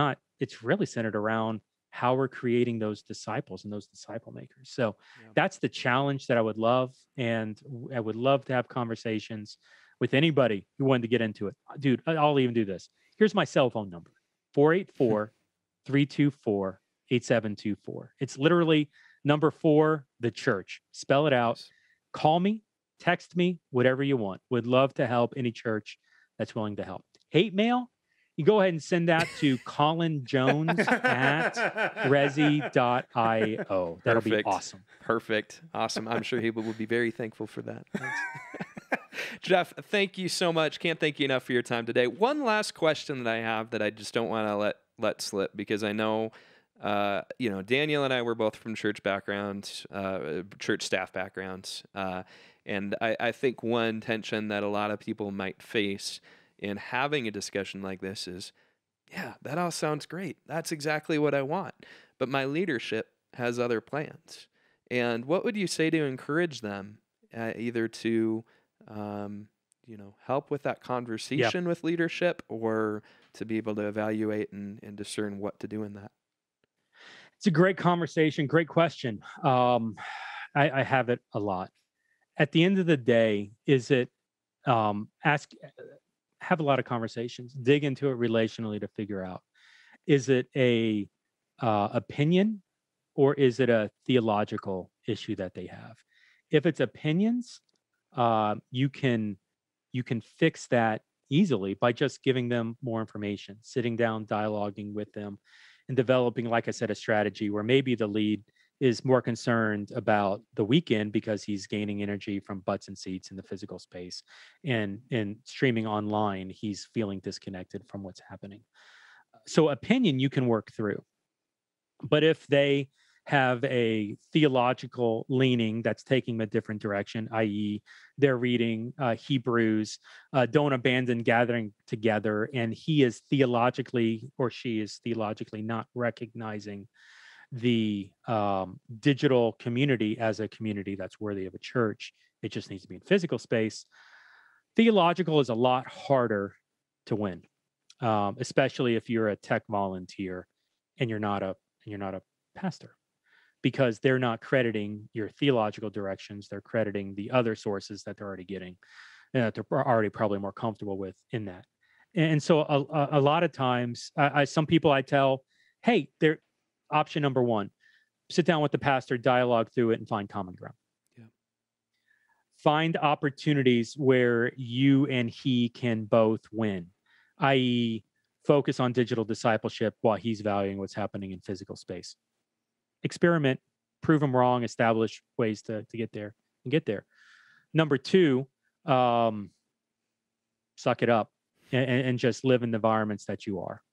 C: really centered around how we're creating those disciples and those disciple makers. So that's the challenge that I would love. And I would love to have conversations with anybody who wanted to get into it. Dude, I'll even do this. Here's my cell phone number, 484-324-8724. It's literally number 4, the church. Spell it out. Call me, text me, whatever you want. Would love to help any church that's willing to help. Hate mail, you go ahead and send that to Colin Jones at resi.io. That'll be awesome.
A: Perfect. Awesome. I'm sure he will be very thankful for that. Jeff, thank you so much. Can't thank you enough for your time today. One last question that I have that I just don't want to let slip, because I know, Daniel and I were both from church backgrounds, church staff backgrounds. And I think one tension that a lot of people might face in having a discussion like this is, yeah, that all sounds great. That's exactly what I want. But my leadership has other plans. And what would you say to encourage them either to, help with that conversation with leadership, or to be able to evaluate and discern what to do in that?
C: It's a great conversation. Great question. I have it a lot. At the end of the day, is it have a lot of conversations, dig into it relationally to figure out, is it a opinion, or is it a theological issue that they have? If it's opinions, you can fix that easily by just giving them more information, sitting down, dialoguing with them, and developing, like I said, a strategy where maybe the lead is more concerned about the weekend because he's gaining energy from butts and seats in the physical space, and streaming online, he's feeling disconnected from what's happening. So opinion you can work through. But if they have a theological leaning that's taking a different direction, i.e., they're reading Hebrews, don't abandon gathering together, and he is theologically, or she is theologically not recognizing the digital community as a community that's worthy of a church. It just needs to be in physical space. Theological is a lot harder to win, especially if you're a tech volunteer and you're not a pastor, because they're not crediting your theological directions. They're crediting the other sources that they're already getting, that they're already probably more comfortable with in that. And so a lot of times, some people I tell, hey, they're option number 1, sit down with the pastor, dialogue through it, and find common ground. Yeah. find opportunities where you and he can both win, i.e., focus on digital discipleship while he's valuing what's happening in physical space. Experiment, prove them wrong, establish ways to get there and get there. Number two, suck it up and just live in the environments that you are,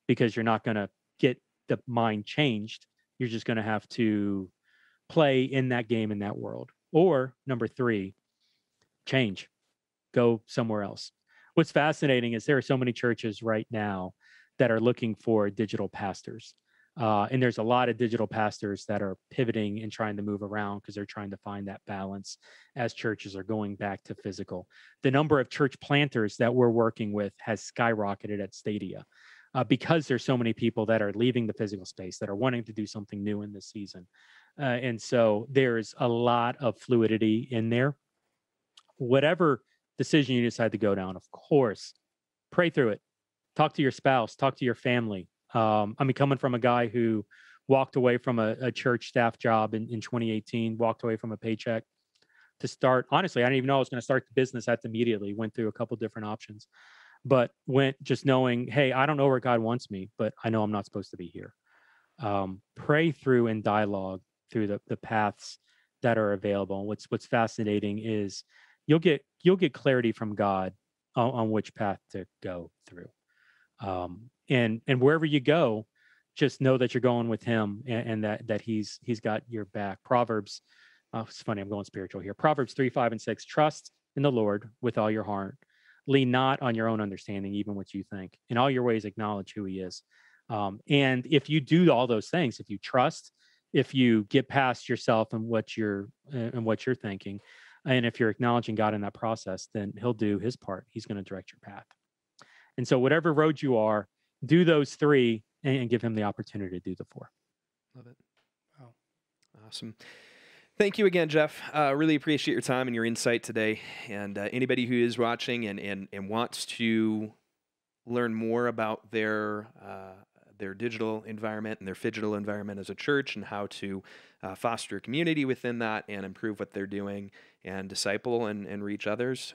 C: because you're not going to get the mind changed. You're just going to have to play in that game, in that world. Or number three, change, go somewhere else. What's fascinating is there are so many churches right now that are looking for digital pastors. And there's a lot of digital pastors that are pivoting and trying to move around because they're trying to find that balance as churches are going back to physical. The number of church planters that we're working with has skyrocketed at Stadia because there's so many people that are leaving the physical space that are wanting to do something new in this season. And so there's a lot of fluidity in there. Whatever decision you decide to go down, of course, pray through it. Talk to your spouse, talk to your family. I mean, coming from a guy who walked away from a church staff job in 2018, walked away from a paycheck to start. Honestly, I didn't even know I was going to start the business at immediately. Went through a couple different options, but went just knowing, hey, I don't know where God wants me, but I know I'm not supposed to be here. Pray through and dialogue through the paths that are available. And what's fascinating is you'll get clarity from God on which path to go through. And wherever you go, just know that you're going with him and that he's got your back. Proverbs, it's funny, I'm going spiritual here. Proverbs 3, 5, and 6, trust in the Lord with all your heart. Lean not on your own understanding, even what you think. In all your ways, acknowledge who he is. And if you do all those things, if you trust, if you get past yourself and what you're thinking, and if you're acknowledging God in that process, then he'll do his part. He's going to direct your path. And so whatever road you are, do those three and give him the opportunity to do the four.
A: Love it. Wow. Awesome. Thank you again, Jeff. Really appreciate your time and your insight today. And anybody who is watching and wants to learn more about their digital environment and their phygital environment as a church and how to foster a community within that and improve what they're doing and disciple and reach others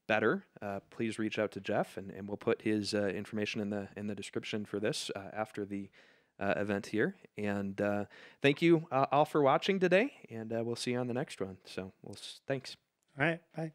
A: better, please reach out to Jeff, and we'll put his information in the description for this after the event here. And thank you all for watching today, and we'll see you on the next one. So thanks.
B: All right. Bye.